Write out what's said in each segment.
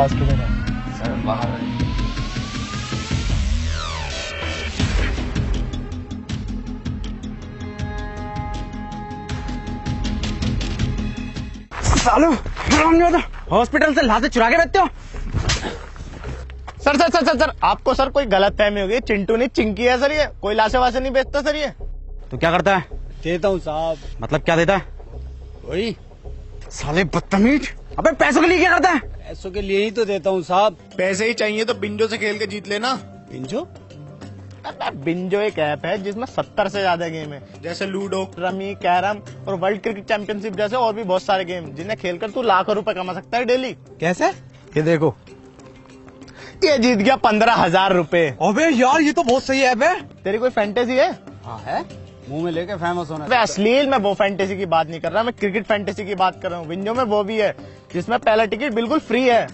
गिलास किधर है? सर बाहर है। सालो हॉस्पिटल से लाशें चुरा के बेचते हो? Sir sir sir sir sir आपको सर कोई गलत फहमी होगी। चिंटू नहीं चिंकी है सर, ये कोई लाशें वाशें नहीं बेचता सर। ये तो क्या करता है? देता हूँ साहब। मतलब क्या देता है? वही साले बदतमीज। अबे पैसों के लिए क्या करता है? पैसों के लिए ही तो देता हूँ साहब। पैसे ही चाहिए तो बिंजो से खेल के जीत लेना। बिंजो? बिंजो एक ऐप है जिसमें 70 से ज्यादा गेम है, जैसे लूडो, रमी, कैरम और वर्ल्ड क्रिकेट चैंपियनशिप जैसे और भी बहुत सारे गेम, जिन्हें खेलकर तू लाखों रुपए कमा सकता है डेली। कैसे? ये देखो, ये जीत गया 15,000 रुपए। अबे यार ये तो बहुत सही ऐप है। तेरी कोई फैंटेसी है? हाँ है, मुंह में लेके फेमस होना। मैं अश्लील में वो फैंटेसी की बात नहीं कर रहा, मैं क्रिकेट फैंटेसी की बात कर रहा हूँ। विंजो में वो भी है जिसमें पहला टिकट बिल्कुल फ्री है।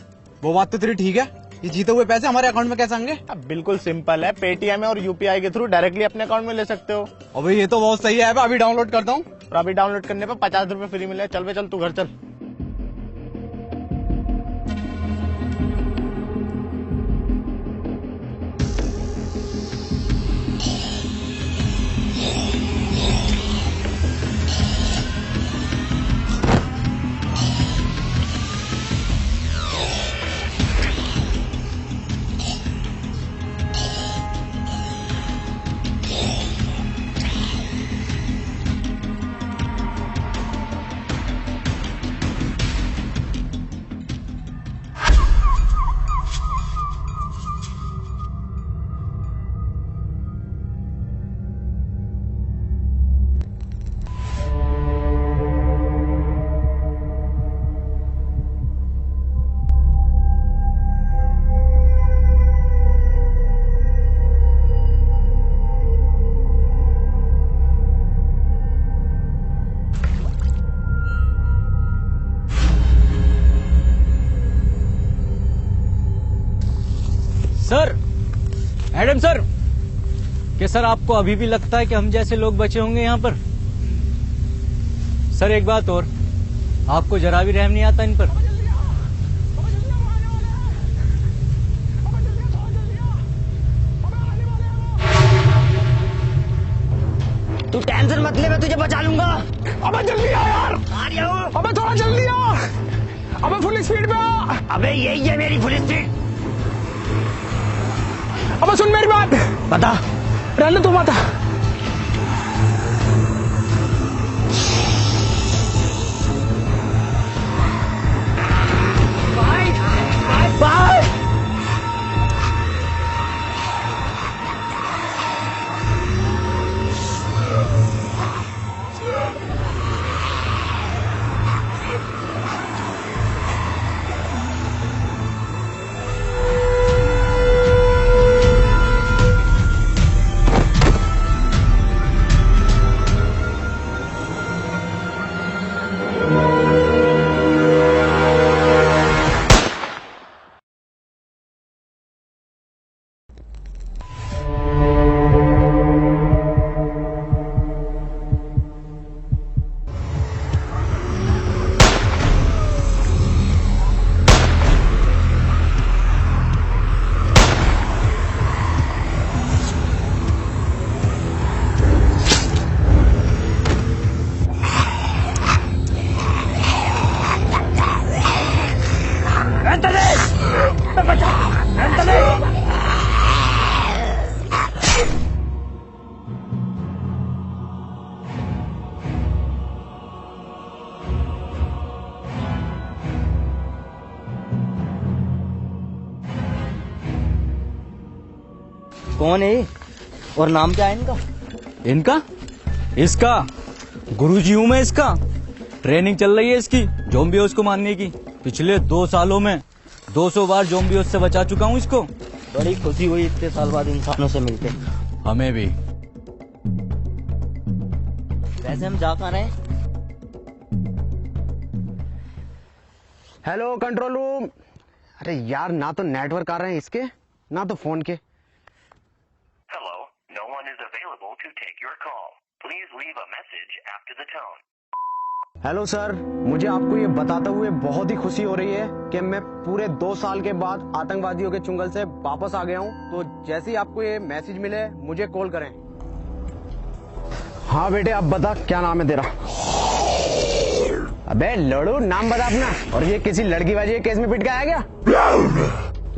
वो बात तो तेरी ठीक है। ये जीते हुए पैसे हमारे अकाउंट में कैसे आएंगे? अब बिल्कुल सिंपल है, पेटीएम और यूपीआई के थ्रू डायरेक्टली अपने अकाउंट में ले सकते हो। अबे ये तो बहुत सही ऐप है, अभी डाउनलोड करता हूँ। और अभी डाउनलोड करने पर 50 रुपए फ्री मिले। चल बे चल, तू घर चल। सर, एडम सर, क्या सर आपको अभी भी लगता है कि हम जैसे लोग बचे होंगे यहाँ पर? सर एक बात और, आपको जरा भी रहम नहीं आता इन पर? तू टेंशन मत ले, मैं तुझे बचा लूंगा। अबे जल्दी आ यार। आ रहा हूँ। अबे थोड़ा जल्दी आ। अबे फुल स्पीड पे आ। अबे यही है मेरी फुल स्पीड। अबे सुन मेरी बात। बता। रहने तू बता। बाय। कौन है ये? और नाम क्या है इनका? इनका? इसका गुरुजी हूं मैं। इसका ट्रेनिंग चल रही है इसकी ज़ॉम्बियोस को मारने की। पिछले 2 सालों में 200 बार ज़ॉम्बियोस से बचा चुका हूं इसको। बड़ी खुशी हुई इतने साल बाद इंसानों से मिलके। हमें भी। वैसे हम जा कहाँ रहे हैं? Hello control room. अरे यार, ना तो नेटवर्क आ रहे हैं इसके, ना तो फोन के। Hello, no one is available to take your call. Please leave a message after the tone. Hello sir, मुझे आपको ये बताते हुए बहुत ही खुशी हो रही है कि मैं पूरे 2 साल के बाद आतंकवादियों के चुंगल से वापस आ गया हूँ। तो जैसे ही आपको ये मैसेज मिले मुझे कॉल करें। हाँ बेटे, अब बता क्या नाम है तेरा? अबे लड़ू, नाम बता अपना। और ये किसी लड़की बाजी के केस में पिट के आया क्या?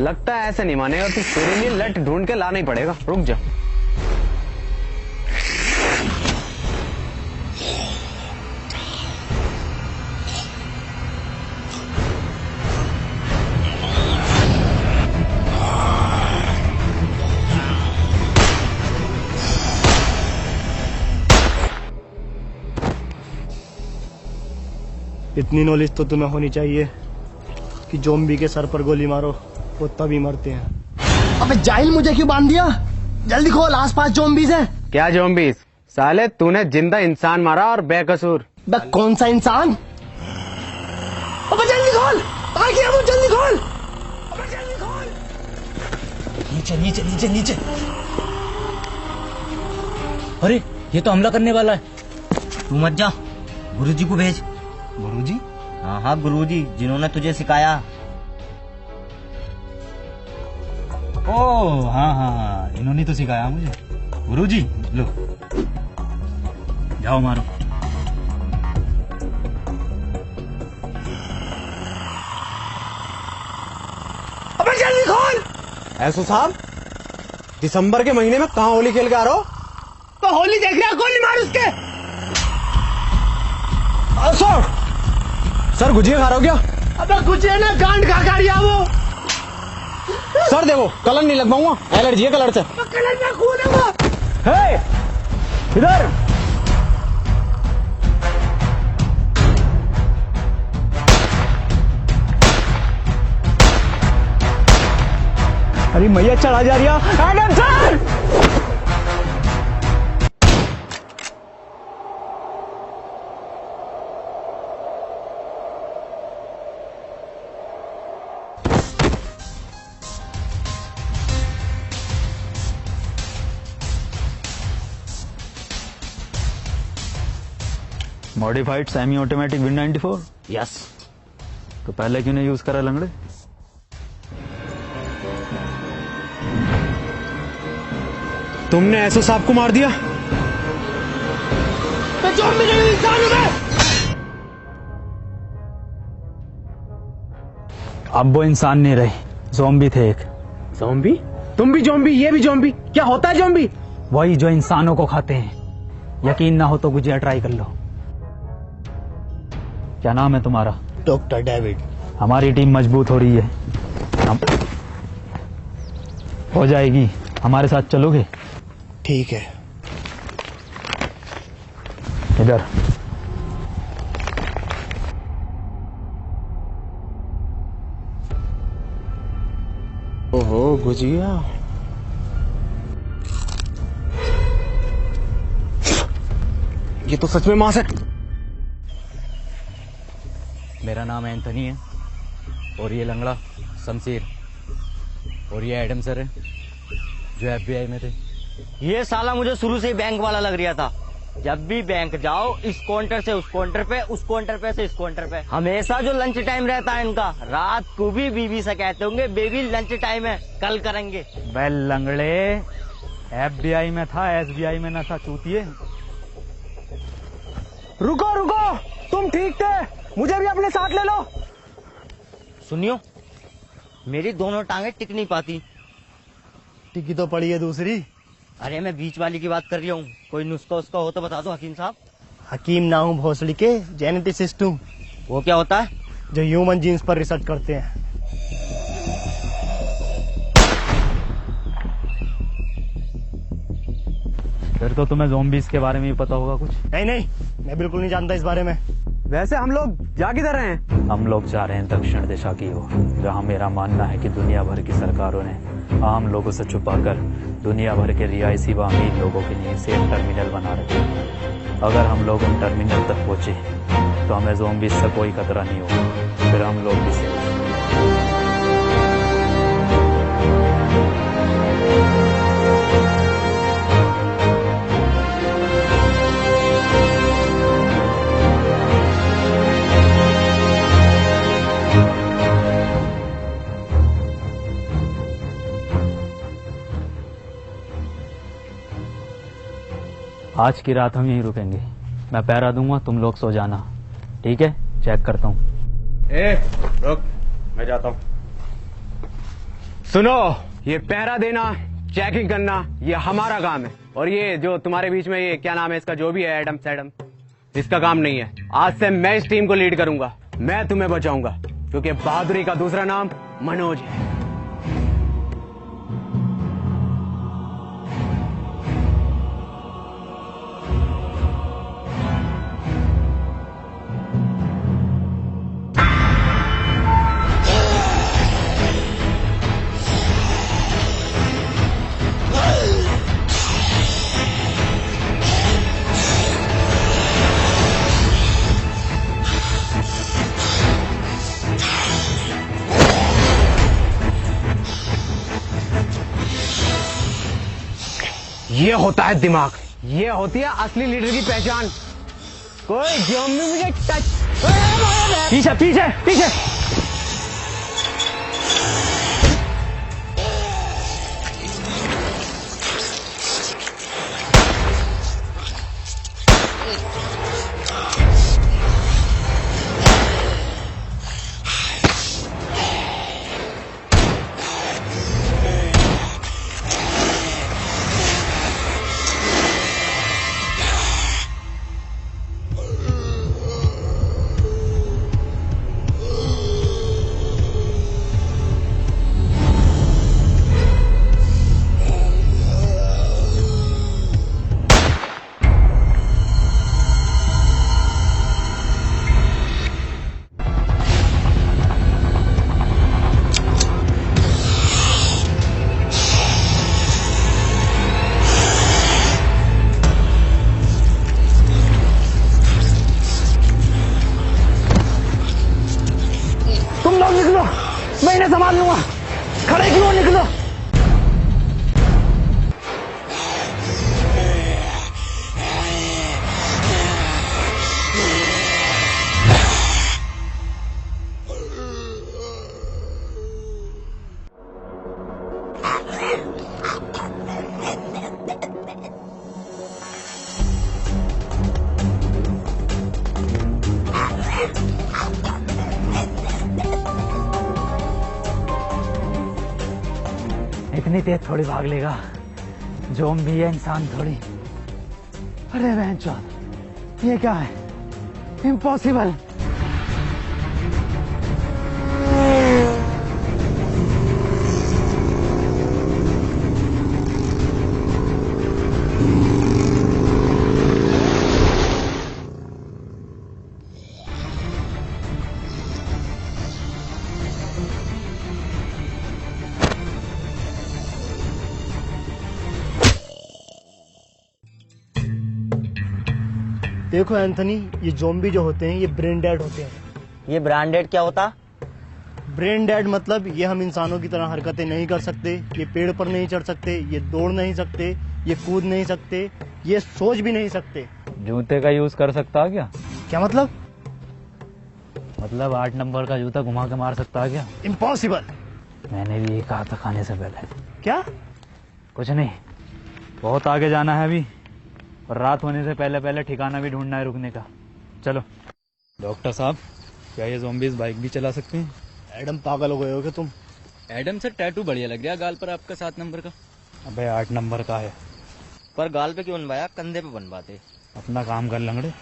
लगता है ऐसे नहीं मानेगा तू, तेरे लिए लट ढूंढ के लाना ही पड़ेगा। रुक जा। इतनी नॉलेज तो तुम्हें होनी चाहिए कि ज़ॉम्बी के सर पर गोली मारो वो तभी मरते हैं। अबे जाहिल, मुझे क्यों बांध दिया? जल्दी खोल, आसपास ज़ॉम्बीज़ हैं। क्या ज़ॉम्बीज़? साले तूने जिंदा इंसान मारा और बेकसूर। बे कौन सा इंसान? अबे जल्दी खोल, आ गया वो, जल्दी खोल। अबे जल्दी खोल। नीचे नीचे नीचे नीचे। अरे ये तो हमला करने वाला है। तू मत जा, गुरुजी को भेज। गुरुजी? हाँ हाँ, गुरुजी जिन्होंने तुझे सिखाया। ओ हाँ हाँ हाँ, इन्होंने तो सिखाया मुझे। गुरुजी लो, जाओ मारो। अबे जल्दी खोल। ऐसो साहब, दिसंबर के महीने में कहाँ होली खेल के आ रहे हो? तो होली देख रहा, गोली मार उसके। सर गुजिया खा रहे हो क्या? अबे कुछ है ना, गांड खा रिया वो। सर देखो, कलर नहीं लगवाऊंगा, एलर्जी है कलर से। कलर में खून है वो। हे, इधर। अरे मैया चढ़ा जा रही है। Adam sir! Modified semi automatic win 94। Yes. तो पहले क्यों नहीं यूज करा लंगड़े? तुमने ऐसो साहब को मार दिया? मैं ज़ॉम्बी नहीं, इंसान हूं मैं। अब वो इंसान नहीं रहे, ज़ॉम्बी थे एक। ज़ॉम्बी? तुम भी ज़ॉम्बी, ये भी ज़ॉम्बी? क्या होता है ज़ॉम्बी? वही जो इंसानों को खाते हैं। यकीन ना हो तो गुजिया ट्राई कर लो। क्या नाम है तुम्हारा? Doctor David. हमारी टीम मजबूत हो रही है, हम हो जाएगी। हमारे साथ चलोगे? ठीक है। इधर। ओहो गुजिया, ये तो सच में मांस है। मेरा नाम एंथनी है और ये लंगड़ा शमशीर और ये एडम सर है जो FBI में थे। ये साला मुझे शुरू से ही बैंक वाला लग रहा था। जब भी बैंक जाओ, इस काउंटर से उस काउंटर पे, उस काउंटर पे से इस काउंटर पे, हमेशा जो लंच टाइम रहता है इनका, रात को भी बीवी से कहते होंगे बेबी लंच टाइम है, कल करेंगे। वेल लंगड़े, FBI में था, SBI में ना था चूतिए। रुको रुको, तुम ठीक थे, मुझे भी अपने साथ ले लो। सुनियो, मेरी दोनों टांगे टिक नहीं पाती। टिकी तो पड़ी है दूसरी। अरे मैं बीच वाली की बात कर रही हूँ। कोई नुस्खा उसका हो तो बता दो हकीम साहब। हकीम ना हूँ, भोसड़ी के जेनेटिसिस्ट हूँ, वो क्या होता है? जो ह्यूमन जीन्स पर रिसर्च करते हैं। फिर तो तुम्हें ज़ॉम्बीज़ के बारे में भी पता होगा कुछ। नहीं नहीं, मैं बिल्कुल नहीं जानता इस बारे में। वैसे हम लोग जा किधर रहे हैं? हम लोग जा रहे हैं दक्षिण दिशा की ओर, जहाँ मेरा मानना है कि दुनिया भर की सरकारों ने आम लोगों से छुपाकर दुनिया भर के रिहायशी व अमीर लोगों के लिए सेफ टर्मिनल बना रखे हैं। अगर हम लोग उन टर्मिनल तक पहुंचे तो हमें ज़ॉम्बीज़ से कोई खतरा नहीं होगा, फिर हम लोग भी सेफ हैं। आज की रात हम यहीं रुकेंगे। मैं पहरा दूंगा, तुम लोग सो जाना। ठीक है, चेक करता हूँ। रुक, मैं जाता हूँ। सुनो, ये पहरा देना, चेकिंग करना, ये हमारा काम है। और ये जो तुम्हारे बीच में ये क्या नाम है इसका, जो भी है एडम सैडम, इसका काम नहीं है। आज से मैं इस टीम को लीड करूंगा, मैं तुम्हें बचाऊंगा, क्योंकि बहादुरी का दूसरा नाम मनोज है। ये होता है दिमाग, ये होती है असली लीडर की पहचान। कोई ज़ॉम्बी मुझे टच। पीछे पीछे पीछे। मैं इन्हें संभाल लूंगा। खड़े क्यों निकलो। इतनी तेज थोड़ी भाग लेगा, ज़ॉम्बी है, इंसान थोड़ी। अरे बहनचोद, ये क्या है? इम्पॉसिबल। देखो एंथनी, ये ज़ॉम्बी जो होते हैं ये ब्रेन डेड होते हैं। ये ब्रांडेड क्या होता? ब्रेन डेड मतलब ये हम इंसानों की तरह हरकतें नहीं कर सकते, ये पेड़ पर नहीं चढ़ सकते, ये दौड़ नहीं सकते, ये कूद नहीं सकते, ये सोच भी नहीं सकते। जूते का यूज कर सकता है क्या? क्या मतलब? मतलब 8 नंबर का जूता घुमा के मार सकता है क्या? इम्पॉसिबल। मैंने भी ये कहा था खाने से पहले। क्या? कुछ नहीं, बहुत आगे जाना है अभी, और रात होने से पहले पहले ठिकाना भी ढूंढना है रुकने का। चलो। डॉक्टर साहब, क्या ये ज़ॉम्बीज़ बाइक भी चला सकते हैं? एडम, पागल हो गए हो क्या तुम? एडम सर, टैटू बढ़िया लग रहा है गाल पर आपका 7 नंबर का। अबे 8 नंबर का है। पर गाल पे क्यों बनवाया, कंधे पे बनवाते। अपना काम कर लंगड़े।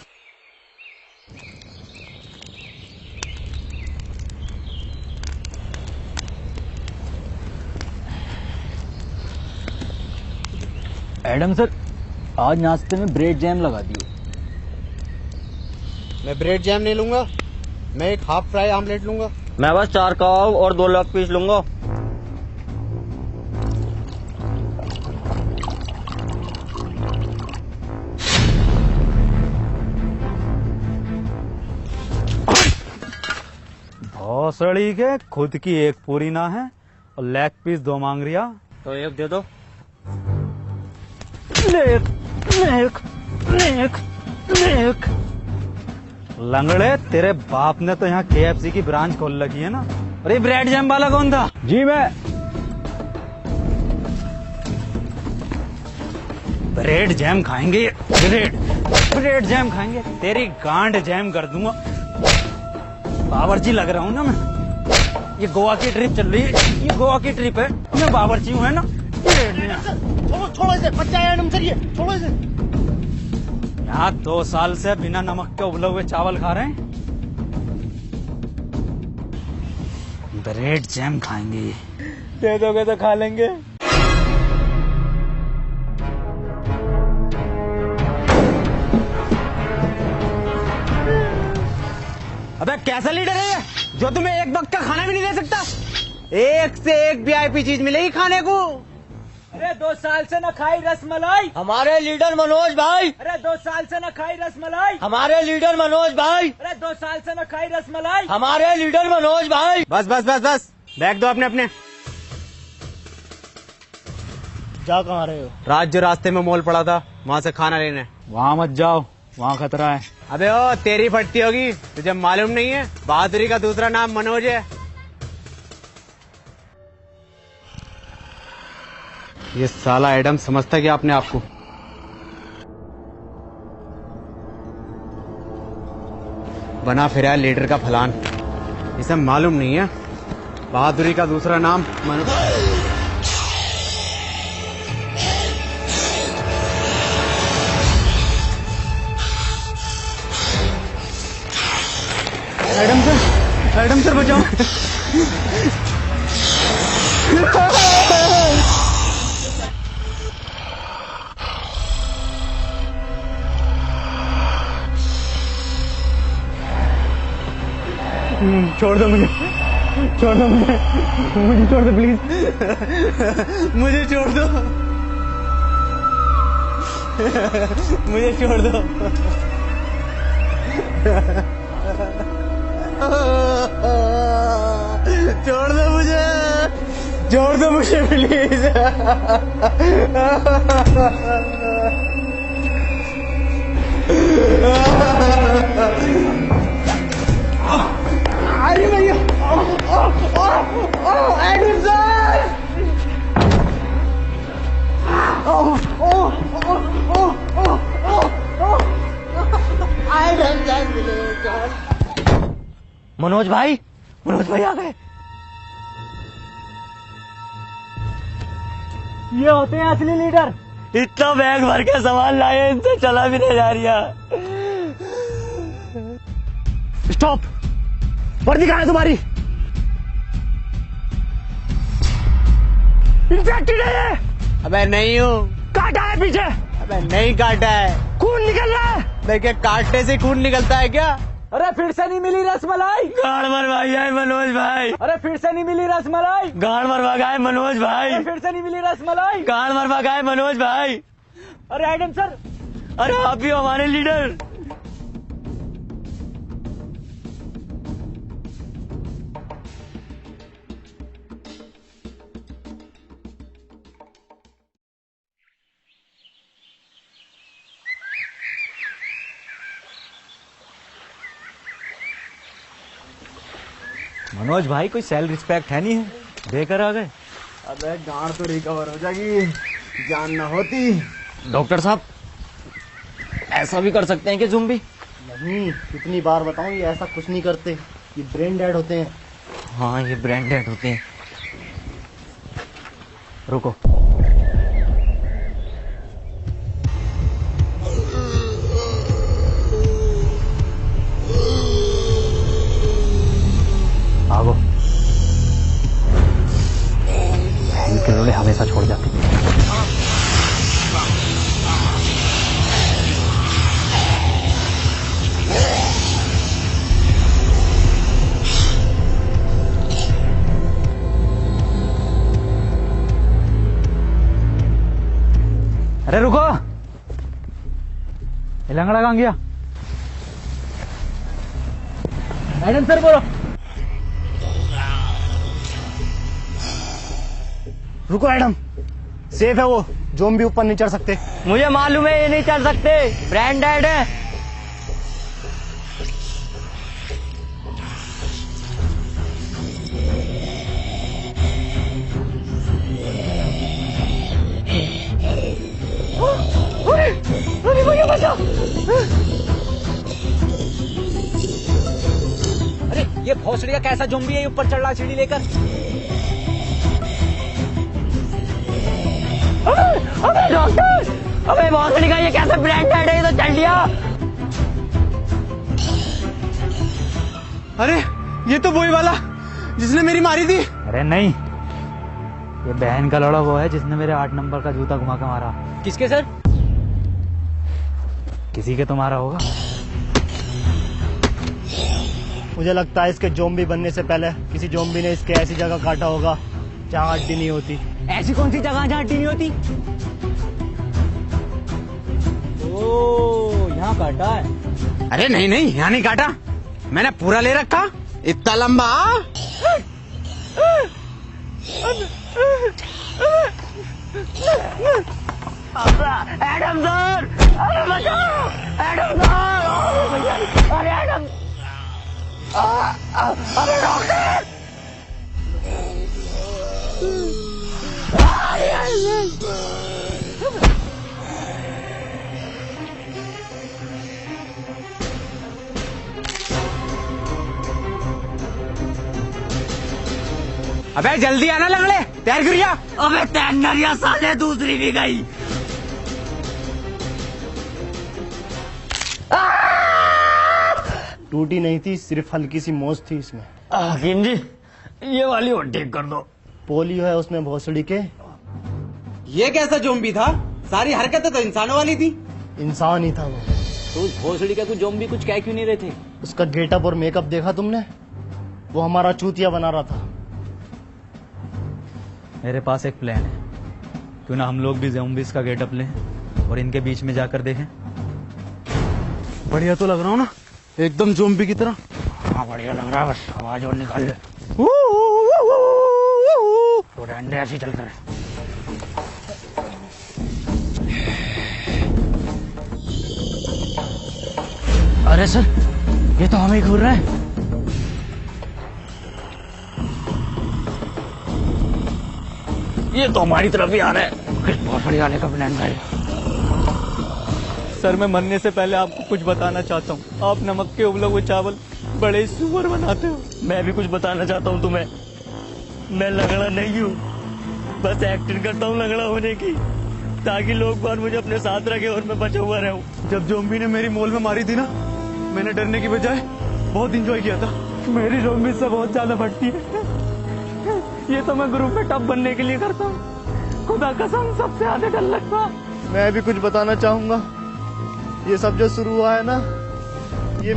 एडम सर, आज नाश्ते में ब्रेड जैम लगा दियो। मैं ब्रेड जैम नहीं लूंगा, मैं एक हाफ फ्राई आमलेट लूंगा। मैं बस 4 कबाब और 2 लेग पीस लूंगा। भौसड़ी के खुद की एक पूरी ना है और लेग पीस 2 मांग रिया। तो एक दे दो। नेक नेक नेक नेक। लंगड़े, तेरे बाप ने तो यहाँ KFC की ब्रांच खोल रखी है ना। अरे ब्रेड जैम वाला कौन था? जी मैं। ब्रेड जैम खाएंगे, ब्रेड जैम खाएंगे, तेरी गांड जैम कर दूंगा। बावर्ची लग रहा हूँ ना मैं। ये गोवा की ट्रिप चल रही है, ये गोवा की ट्रिप है, मैं बावर्ची हूँ है ना। छोड़ो इसे, बच्चा है एडम सर, ये छोड़ो इसे। यहाँ 2 साल से बिना नमक के उबले हुए चावल खा रहे हैं। ब्रेड जैम खाएंगे, दे दोगे तो खा लेंगे। अबे कैसा लीडर है ये, जो तुम्हें एक वक्त का खाना भी नहीं दे सकता? एक से एक वीआईपी चीज मिलेगी खाने को। अरे 2 साल से न खाई रसमलाई। हमारे लीडर मनोज भाई। अरे 2 साल से न खाई रसमलाई। हमारे लीडर मनोज भाई। अरे 2 साल से न खाई रसमलाई। हमारे लीडर मनोज भाई। बस बस बस बस, बैग दो अपने अपने। जा कहाँ रहे हो? रात जो रास्ते में मॉल पड़ा था, वहाँ से खाना लेने। वहाँ मत जाओ, वहाँ खतरा है। अबे ओ तेरी फटती होगी, तुझे मालूम नहीं है बहादुरी का दूसरा नाम मनोज है। ये साला एडम समझता क्या अपने आप को? बना फिरा है लीडर का फलान, इसे मालूम नहीं है बहादुरी का दूसरा नाम मनोज। एडम सर बचाओ। छोड़ दो मुझे, छोड़ दो मुझे, मुझे छोड़ दो प्लीज, मुझे छोड़ दो, मुझे छोड़ दो। छोड़ दो मुझे, छोड़ दो मुझे प्लीज। अरे भैया, एडम सर, मनोज भाई, मनोज भाई आ गए। ये होते हैं असली लीडर। इतना बैग भर के सामान लाए, इनसे चला भी नहीं जा रहा। स्टॉप, वर्दी कहाँ है तुम्हारी? इन्फेक्टेड है ये। अबे नहीं हूँ। काटा है पीछे? अबे नहीं काटा है। खून निकल रहा है। देखिए काटने से खून निकलता है क्या? अरे फिर से नहीं मिली रसमलाई। गाड़ मरवाई है मनोज भाई। अरे फिर से नहीं मिली रसमलाई। गाड़ मरवा गए मनोज भाई। अरे फिर से नहीं मिली रसमलाई। गाड़ मरवा गए मनोज भाई। अरे एडम सर, अरे आप भी हमारे लीडर। मनोज भाई कोई सेल्फ रिस्पेक्ट है नहीं है, देकर आ गए। अबे गांड तो रिकवर हो जाएगी, जान न होती। डॉक्टर साहब, ऐसा भी कर सकते हैं कि ज़ुम्बी? नहीं, कितनी बार बताऊं, ये ऐसा कुछ नहीं करते, ये ब्रेन डेड होते हैं। हाँ, ये ब्रेन डेड होते हैं। रुको, भागो। किरोड़े हमेशा छोड़ जाती है। अरे रुको, ये लंगड़ा कहाँ गया? एडम सर बोलो। रुको एडम, सेफ है वो, जोम्बी ऊपर नहीं चढ़ सकते। मुझे मालूम है ये नहीं चल सकते, ब्रेन डेड है। अरे ये भोसड़ी का कैसा ज़ॉम्बी है, ये ऊपर चढ़ रहा सीढ़ी लेकर। अबे डॉक्टर, अबे भोसड़ी का ये कैसे ब्रांडेड है, ये तो चल दिया। अरे ये तो वही वाला जिसने मेरी मारी थी। अरे नहीं, ये बहन का लड़ा वो है जिसने मेरे 8 नंबर का जूता घुमा के मारा। किसके सर? किसी के तो मारा होगा। मुझे लगता है इसके ज़ॉम्बी बनने से पहले किसी ज़ॉम्बी ने इसके ऐसी जगह काटा होगा जहाँ हड्डी नहीं होती। ऐसी कौन सी जगह जहाँ हड्डी नहीं होती? ओ, यहाँ काटा है। अरे नहीं नहीं, यहाँ नहीं काटा, मैंने पूरा ले रखा, इतना लंबा। एडम सर, अरे बचाओ, एडम सर, अरे एडम, अरे डॉक्टर, अबे जल्दी आना लंगड़े, तैयार करिया। अबे तैनरिया साले दूसरी भी गई। टूटी नहीं थी, सिर्फ हल्की सी मोच थी इसमें। हकीम जी, ये वाली और ठीक कर दो। पोलियो है उसमें भोसड़ी के। ये कैसा ज़ॉम्बी था? सारी हरकतें तो इंसानों वाली थी। इंसान ही था वो। तो उस भोसड़ी का कुछ ज़ॉम्बी कुछ कह क्यों नहीं रहे थे? उसका गेटअप और मेकअप देखा तुमने? वो हमारा चूतिया बना रहा था। मेरे पास एक प्लान है, क्यों ना हम लोग भी ज़ॉम्बीज़ का गेटअप लें और इनके बीच में जाकर देखें। बढ़िया तो लग रहा हूँ ना, एकदम ज़ॉम्बी की तरह। हाँ बढ़िया लग रहा है, बस आवाज और निकाल ले। तो डंडे ऐसे चलते रहे। अरे सर, ये तो हमें घूर रहा है। ये तो हमारी तरफ ही आ रहा है। किस भोसड़ी आने का प्लान है? सर मैं मरने से पहले आपको कुछ बताना चाहता हूँ। आप नमक के उबले हुए चावल बड़े सुअर बनाते हो। मैं भी कुछ बताना चाहता हूँ तुम्हें। मैं लंगड़ा नहीं हूँ, बस एक्टिंग करता हूँ लंगड़ा होने की, ताकि लोग बार मुझे अपने साथ रखे और मैं बचा हुआ रहूँ। जब ज़ॉम्बी ने मेरी मोल में मारी थी ना, मैंने डरने की बजाय बहुत एंजॉय किया था। मेरी ज़ॉम्बी से बहुत ज्यादा बढ़ती है। ये तो मैं ग्रुप में टप बनने के लिए करता हूँ। खुदा कसम सबसे ज्यादा डर लगता। मैं भी कुछ बताना चाहूंगा। ये सब जो शुरू हुआ है ना, ये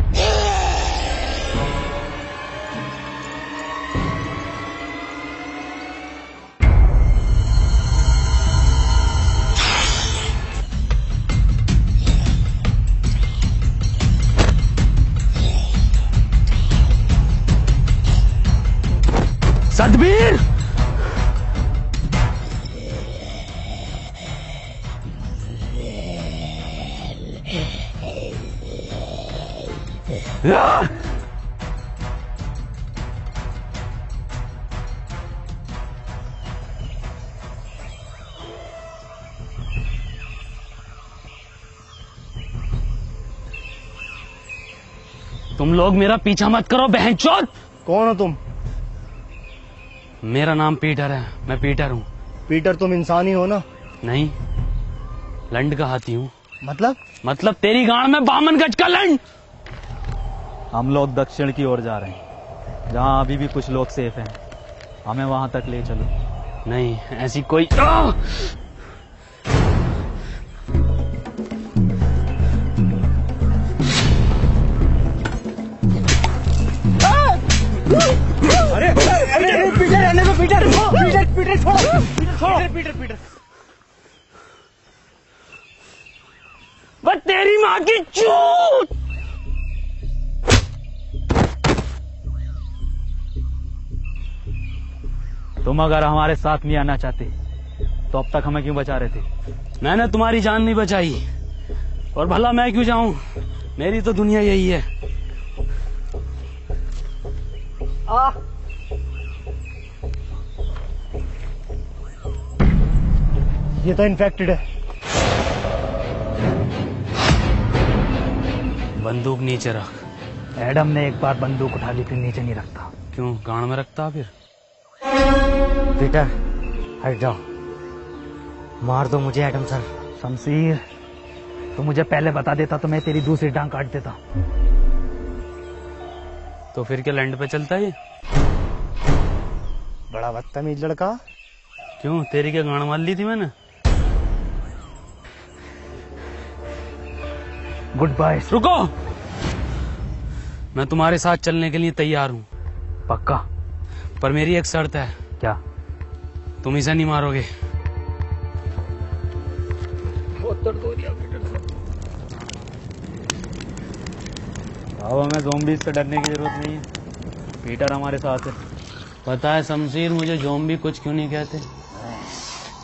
सतबीर, तुम लोग मेरा पीछा मत करो बहनचोद। कौन हो तुम? मेरा नाम पीटर है, मैं पीटर हूँ। पीटर तुम इंसान ही हो ना? नहीं, लंड का हाथी हूँ। मतलब तेरी गांड में 52 गज का लंड। हम लोग दक्षिण की ओर जा रहे हैं, जहाँ अभी भी कुछ लोग सेफ हैं। हमें वहाँ तक ले चलो। नहीं, ऐसी कोई पीटर रहने दो, पीटर छोड़ो। पीटर बस तेरी माँ की चूत। तुम अगर हमारे साथ नहीं आना चाहते तो अब तक हमें क्यों बचा रहे थे? मैंने तुम्हारी जान नहीं बचाई, और भला मैं क्यों जाऊं? मेरी तो दुनिया यही है। ये तो इन्फेक्टेड है। बंदूक नीचे रख। एडम ने एक बार बंदूक उठा ली, फिर नीचे नहीं रखता। क्यों गांड में रखता फिर? पीटर हट जाओ, मार दो मुझे एडम सर। शमशीर, तो मुझे पहले बता देता तो मैं तेरी दूसरी टांग काट देता। तो फिर क्या लैंड पे चलता है ये? बड़ा बदतमीज लड़का। क्यों तेरी क्या गांड मार ली थी मैंने? Good bye. रुको, मैं तुम्हारे साथ चलने के लिए तैयार हूँ, पक्का? पर मेरी एक शर्त है। क्या? तुम इसे नहीं मारोगे। अब हमें ज़ॉम्बीज़ से डरने की जरूरत नहीं है, पीटर हमारे साथ है। पता है शमशीर, मुझे ज़ॉम्बी कुछ क्यों नहीं कहते?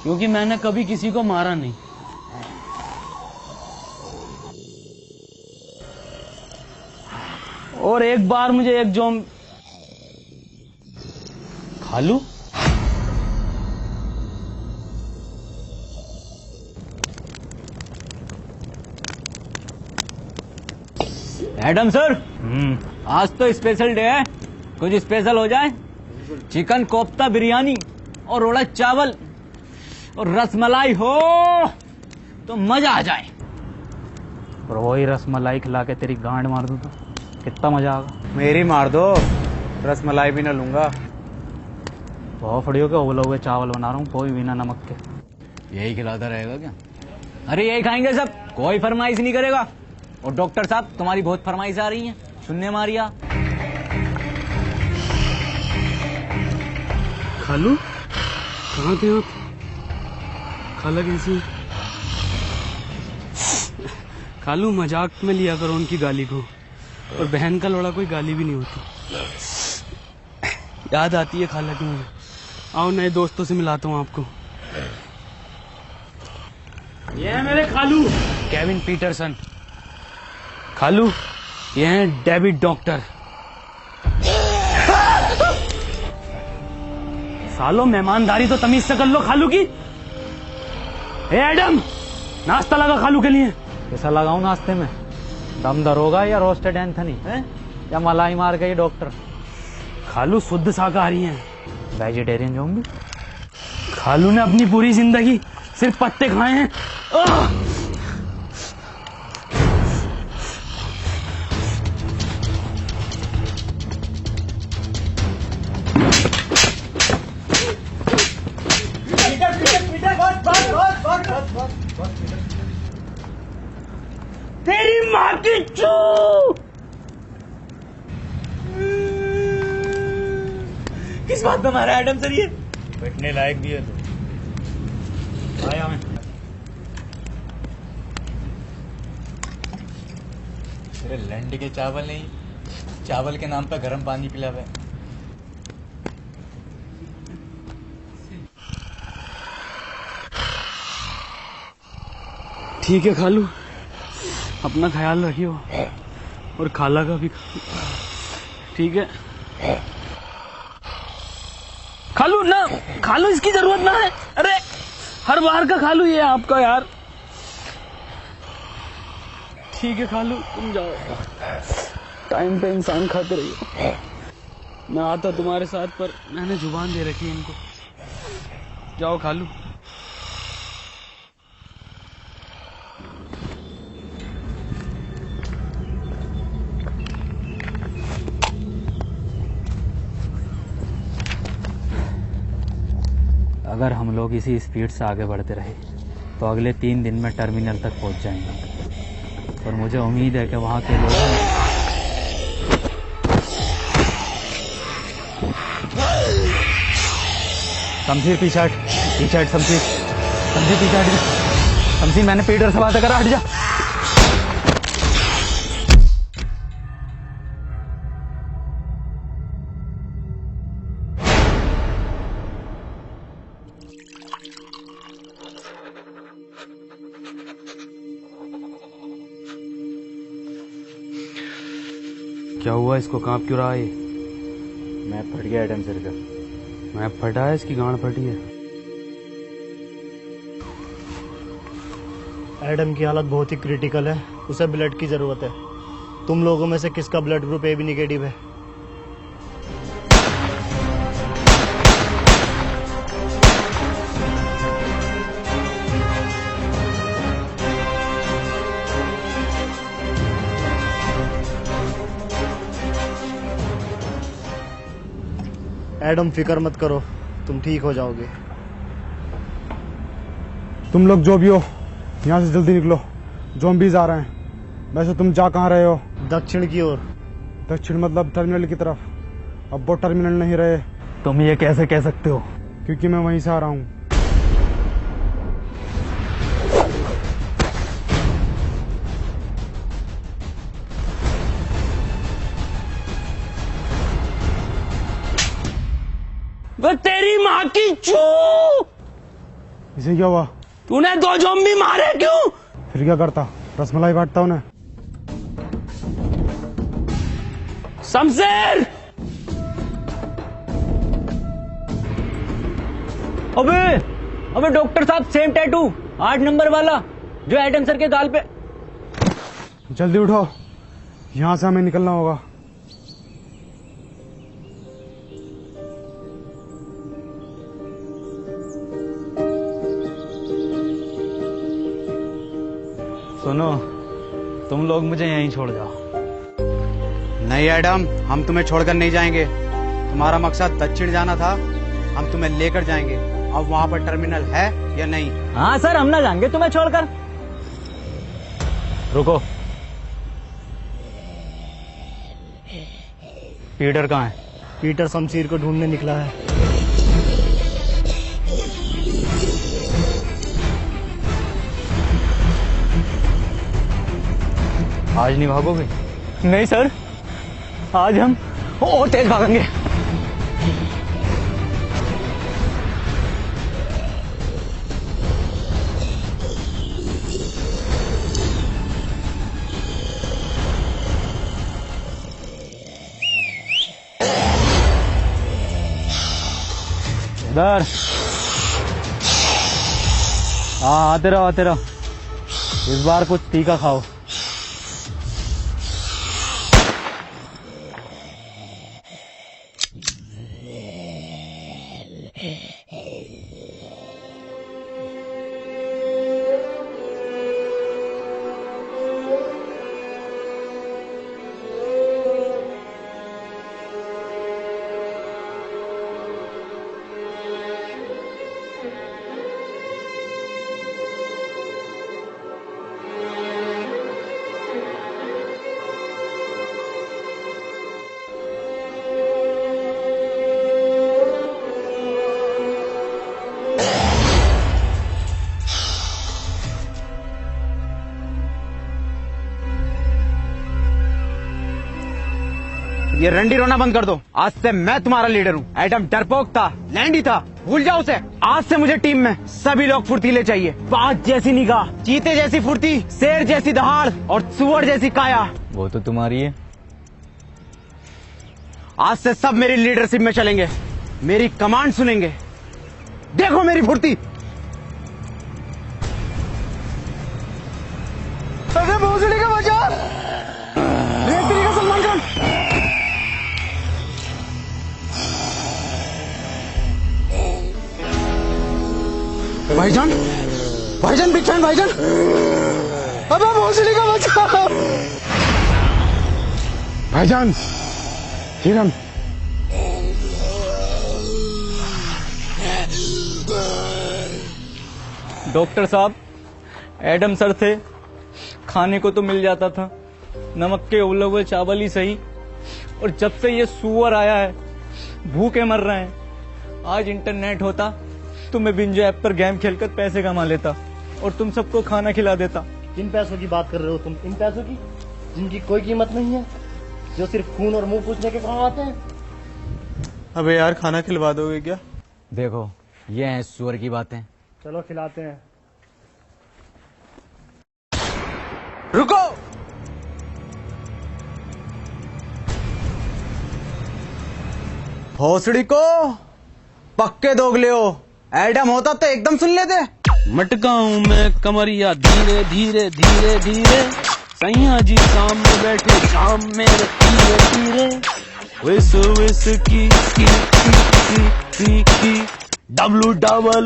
क्योंकि मैंने कभी किसी को मारा नहीं। और एक बार मुझे एक खालू एडम सर, आज तो स्पेशल डे है, कुछ स्पेशल हो जाए। चिकन कोफ्ता बिरयानी और उड़द चावल और रसमलाई हो तो मजा आ जाए। और वही रसमलाई खिला के तेरी गांड मार दूं तो कितना मजा आएगा। मेरी मार दो, रसमलाई भी न लूंगा। बहुत फड़ियों के उबले हुए चावल बना रहा हूँ, कोई बिना नमक के। यही खिलाता रहेगा क्या? अरे यही खाएंगे सब, कोई फरमाइश नहीं करेगा। और डॉक्टर साहब, तुम्हारी बहुत फरमाइश आ रही है, सुनने मारिया। खालू कहाँ थे आप? खाला कैसी? खालू मजाक में लिया करो उनकी गाली को, और बहन का लोड़ा कोई गाली भी नहीं होती। याद आती है खाला की मुझे। आओ नए दोस्तों से मिलाता हूँ आपको। ये है मेरे खालू केविन पीटरसन। खालू ये हैं डेविड डॉक्टर। सालो मेहमानदारी तो तमीज से कर लो खालू की। ए एडम, नाश्ता लगा खालू के लिए। कैसा लगाऊं नाश्ते में? दम दरोगा या रोस्टेड एंथनी है, या मलाई मार गई डॉक्टर? खालू शुद्ध शाकाहारी हैं। Vegetarian zombie. खालू ने अपनी पूरी जिंदगी सिर्फ पत्ते खाए हैं। तेरी माँ की चू! किस बात पे मारा एडम सर ये? बैठने लायक भी है तो आया मैं। तेरे लंड के चावल नहीं, चावल के नाम पर गर्म पानी पिलावे। ठीक है खालू, अपना ख्याल रखियो और खाला का भी। ठीक है खालू ना, खालू इसकी जरूरत ना है। अरे हर बार का खालू ये आपका यार। ठीक है खालू, तुम जाओ, टाइम पे इंसान खाते रहिए। मैं आता तुम्हारे साथ, पर मैंने जुबान दे रखी है इनको। जाओ खालू। अगर हम लोग इसी स्पीड से आगे बढ़ते रहे तो अगले 3 दिन में टर्मिनल तक पहुंच जाएंगे। और मुझे उम्मीद है कि वहां के लोग शमशीर पीछे हट, शमशीर पीछे हट। शमशीर, मैंने पीटर से बात करा, हट जा। क्या हुआ, इसको कांप क्यों रहा है? मैं फट गया एडम सर का। मैं फटा है, इसकी गांड फटी है। एडम की हालत बहुत ही क्रिटिकल है, उसे ब्लड की जरूरत है। तुम लोगों में से किसका blood group A B negative है? एडम, फिक्र मत करो, तुम ठीक हो जाओगे। तुम लोग जो भी हो यहाँ से जल्दी निकलो, ज़ॉम्बीज़ आ रहे हैं। वैसे तुम जा कहाँ रहे हो? दक्षिण की ओर। दक्षिण मतलब टर्मिनल की तरफ। अब वो टर्मिनल नहीं रहे। तुम ये कैसे कह सकते हो? क्योंकि मैं वहीं से आ रहा हूँ। वो तेरी माँ की चू! इसे क्या हुआ? तूने 2 ज़ॉम्बी मारे क्यों? फिर क्या करता? रसमलाई बांटता उन्हें। शमशेर! अबे डॉक्टर साहब, सेम टैटू 8 नंबर वाला जो एडम सर के गाल पे। जल्दी उठो, यहाँ से हमें निकलना होगा। सुनो, तुम लोग मुझे यहीं छोड़ जाओ। नहीं एडम, हम तुम्हें छोड़कर नहीं जाएंगे। तुम्हारा मकसद दक्षिण जाना था, हम तुम्हें लेकर जाएंगे। अब वहाँ पर टर्मिनल है या नहीं? हाँ सर, हम ना जाएंगे तुम्हें छोड़कर। रुको, पीटर कहाँ है? पीटर शमशीर को ढूंढने निकला है। आज नहीं भागोगे? नहीं सर, आज हम और तेज भागेंगे। इधर आते रहो। इस बार कुछ तीखा खाओ। ये रंडी रोना बंद कर दो। आज से मैं तुम्हारा लीडर हूँ। एडम डरपोक था, लैंडी था, भूल जाओ उसे। आज से मुझे टीम में सभी लोग फुर्तीले चाहिए। बाज जैसी निगाह, चीते जैसी फुर्ती, शेर जैसी दहाड़ और सुअर जैसी काया। वो तो तुम्हारी है। आज से सब मेरी लीडरशिप में चलेंगे, मेरी कमांड सुनेंगे। देखो मेरी फुर्ती। अरे भोसड़ी का बचा, रेतरी का सलमान खान। भाईजान, भाईजान, बिग फैन भाईजान। अबे भोसड़ी का बचा। भाईजान, हिरन। डॉक्टर साहब, एडम सर थे, खाने को तो मिल जाता था, नमक के उबले हुए चावल ही सही। और जब से ये सुअर आया है, भूखे मर रहे हैं। आज इंटरनेट होता तो मैं बिंजो ऐप पर गेम खेलकर पैसे कमा लेता और तुम सबको खाना खिला देता। किन पैसों की बात कर रहे हो तुम? इन पैसों की जिनकी कोई कीमत नहीं है, जो सिर्फ खून और मुंह पूछने के काम आते हैं। अबे यार, खाना खिलवा दोगे क्या? देखो, ये है सुअर की बातें। चलो खिलाते हैं। रुको, भोसड़ी को पक्के दोगले हो। एडम होता तो एकदम सुन लेते। मटका हूँ मैं कमरिया, धीरे धीरे धीरे धीरे, सैया जी सामने बैठे शाम में तीरे तीरे विस की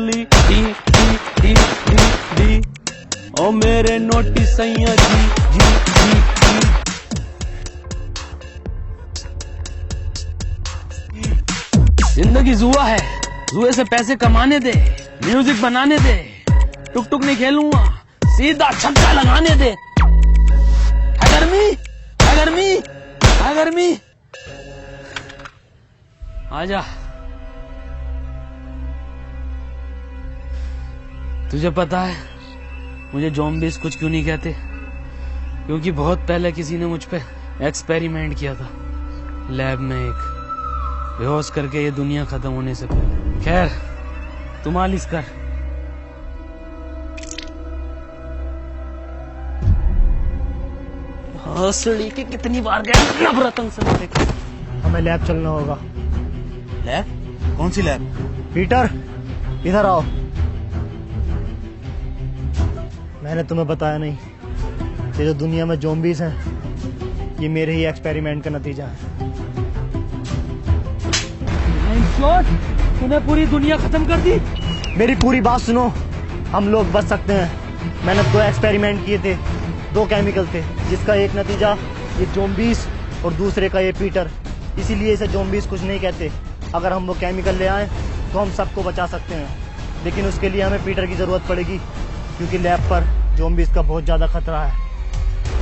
WEED ओ मेरे नोटिस सैया जी जिंदगी जुआ है, जुए से पैसे कमाने दे, म्यूजिक बनाने दे, टुक टुक नहीं खेलूंगा, सीधा छक्का लगाने दे। है गर्मी आजा। तुझे पता है मुझे ज़ॉम्बीज़ कुछ क्यों नहीं कहते? क्योंकि बहुत पहले किसी ने मुझ पे एक्सपेरिमेंट किया था लैब में, एक बेहोश करके ये दुनिया खत्म होने से पहले। खैर तू मालिश कर। हौसड़ी के कितनी बार गए नफरतन से देख। हमें लैब चलना होगा। लैब? कौन सी लैब? पीटर इधर आओ। मैंने तुम्हें बताया नहीं, ये जो दुनिया में ज़ॉम्बीज़ हैं ये मेरे ही एक्सपेरिमेंट का नतीजा है। तूने पूरी दुनिया खत्म कर दी। मेरी पूरी बात सुनो, हम लोग बच सकते हैं। मैंने 2 एक्सपेरिमेंट किए थे, 2 केमिकल थे, जिसका एक नतीजा ये ज़ॉम्बीज़ और दूसरे का ये पीटर। इसीलिए इसे ज़ॉम्बीज़ कुछ नहीं कहते। अगर हम वो केमिकल ले आए तो हम सबको बचा सकते हैं, लेकिन उसके लिए हमें पीटर की ज़रूरत पड़ेगी, क्योंकि लैब पर ज़ॉम्बीज़ का बहुत ज़्यादा खतरा है।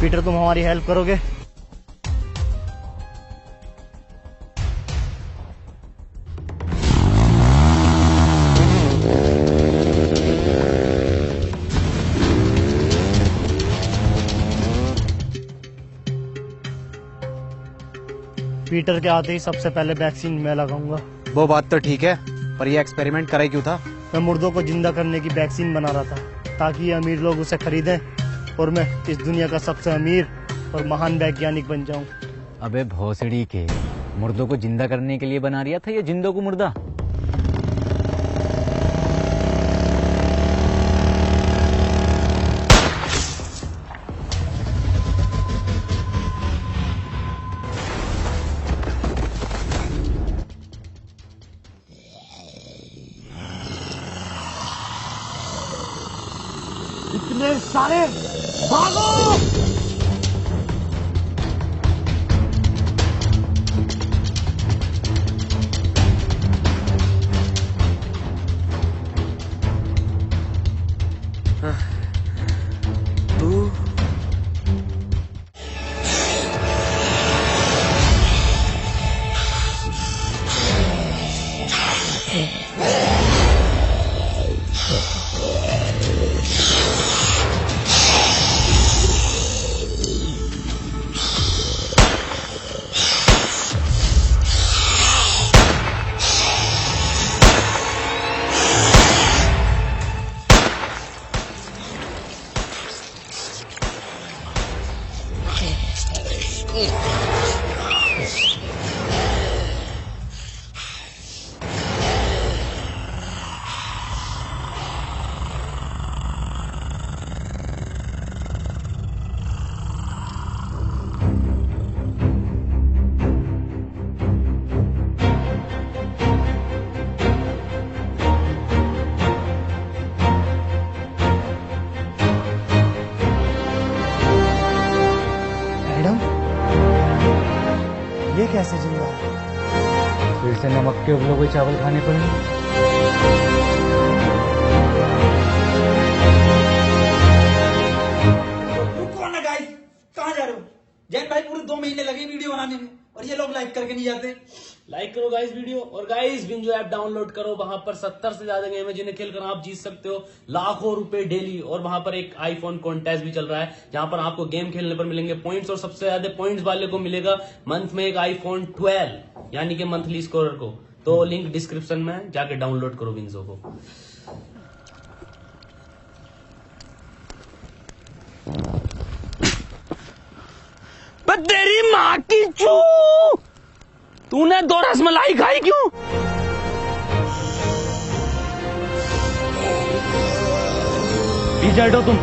पीटर तुम हमारी हेल्प करोगे? पीटर के आते ही सबसे पहले वैक्सीन मैं लगाऊंगा। वो बात तो ठीक है, पर ये एक्सपेरिमेंट करे क्यों था? मैं मुर्दों को जिंदा करने की वैक्सीन बना रहा था, ताकि ये अमीर लोग उसे खरीदें और मैं इस दुनिया का सबसे अमीर और महान वैज्ञानिक बन जाऊं। अबे भोसड़ी के, मुर्दों को जिंदा करने के लिए बना रिया था या जिंदों को मुर्दा? इतने सारे भागो! ये कैसे जिंदा है? फिर से नमक के उबले हुए चावल खाने पड़ेंगे। कौन है गाइस? कहाँ जा रहे हो? जैन भाई पूरे 2 महीने लगे वीडियो बनाने में और ये लोग लाइक करके नहीं जाते। लाइक करो गाइस वीडियो, और गाइस बिंजो ऐप डाउनलोड करो। वहां पर 70 से ज्यादा गेम है जिन्हें खेलकर आप जीत सकते हो लाखों रुपए डेली। और वहां पर एक आईफोन कॉन्टेस्ट भी चल रहा है, जहां पर आपको गेम खेलने पर मिलेंगे पॉइंट्स, और सबसे ज्यादा पॉइंट्स वाले को मिलेगा मंथ में एक आईफोन 12, यानी कि मंथली स्कोरर को। तो लिंक डिस्क्रिप्शन में जाके डाउनलोड करो बिंजो को। पर तेरी माँ की चू, तूने 2 रसमलाई खाई क्यों? पीछे हटो तुम।